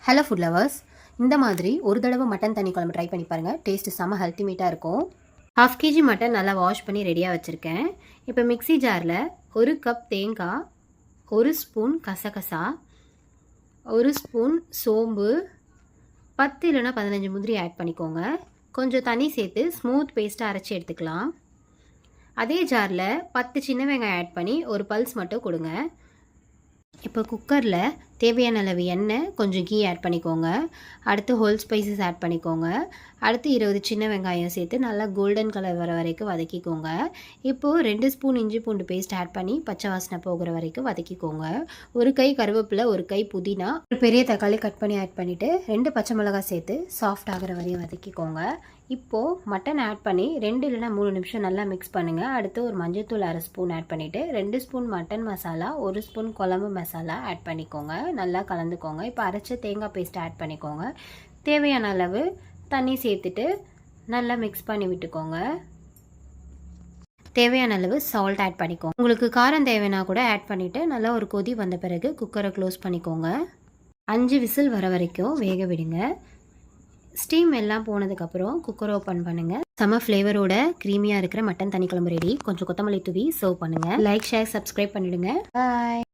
Hello food lovers, இந்த மாதிரி ஒரு தடவை மட்டன் தண்ணி குழம்பு ட்ரை பண்ணி பாருங்கள். டேஸ்ட்டு செம்ம அல்டிமேட்டாக இருக்கும். 1/2 kg மட்டன் நல்லா வாஷ் பண்ணி ரெடியாக வச்சுருக்கேன். இப்போ மிக்ஸி ஜாரில் 1 கப் தேங்காய், 1 ஸ்பூன் கசகசா, 1 ஸ்பூன் சோம்பு, 10 இல்லைனா 15 முந்திரி ஆட் பண்ணிக்கோங்க. கொஞ்சம் தண்ணி சேர்த்து ஸ்மூத் பேஸ்ட்டாக அரைச்சி எடுத்துக்கலாம். அதே ஜாரில் 10 சின்ன வெங்காயம் ஆட் பண்ணி ஒரு பல்ஸ் மட்டும் கொடுங்க. இப்போ குக்கரில் தேவையான அளவு எண்ணெய், கொஞ்சம் கீ ஆட் பண்ணிக்கோங்க. அடுத்து ஹோல் ஸ்பைசஸ் ஆட் பண்ணிக்கோங்க. அடுத்து 20 சின்ன வெங்காயம் சேர்த்து நல்லா கோல்டன் கலர் வர வரைக்கும் வதக்கிக்கோங்க. இப்போது 2 ஸ்பூன் இஞ்சி பூண்டு பேஸ்ட் ஆட் பண்ணி பச்சை வாசனை போகிற வரைக்கும் வதக்கிக்கோங்க. ஒரு கை கருவேப்பிலை, ஒரு கை புதினா, ஒரு பெரிய தக்காளி கட் பண்ணி ஆட் பண்ணிவிட்டு 2 பச்சை மிளகாய் சேர்த்து சாஃப்ட் ஆகிற வரையும் வதக்கிக்கோங்க. இப்போது மட்டன் ஆட் பண்ணி 2 இல்லைனா 3 நிமிஷம் நல்லா மிக்ஸ் பண்ணுங்கள். அடுத்து ஒரு மஞ்சள்தூள் 1/2 ஸ்பூன் ஆட் பண்ணிவிட்டு 2 ஸ்பூன் மட்டன் மசாலா, 1 ஸ்பூன் குழம்பு மசாலா ஆட் பண்ணிக்கோங்க. நல்லா கலந்துக்கோங்க. இப்போ அரைச்ச தேங்காய் பேஸ்ட் ஆட் பண்ணிக்கோங்க. தேவையான அளவு தண்ணி சேர்த்துட்டு நல்லா மிக்ஸ் பண்ணி விட்டுக்கோங்க. தேவையான அளவு சால்ட் ஆட் பண்ணிக்கோங்க. உங்களுக்கு காரம் தேவைன்னா கூட ஆட் பண்ணிவிட்டு நல்லா ஒரு கொதி வந்த பிறகு குக்கரை க்ளோஸ் பண்ணிக்கோங்க. 5 விசில் வர வரைக்கும் வேக விடுங்க. ஸ்டீம் எல்லாம் போனதுக்கப்புறம் குக்கர் ஓப்பன் பண்ணுங்கள். செம்ம ஃப்ளேவரோட க்ரீமியாக இருக்கிற மட்டன் தண்ணி குழம்பு ரெடி. கொஞ்சம் கொத்தமல்லி தூவி சர்வ் பண்ணுங்கள். லைக், ஷேர், சப்ஸ்கிரைப் பண்ணிவிடுங்க. பாய்.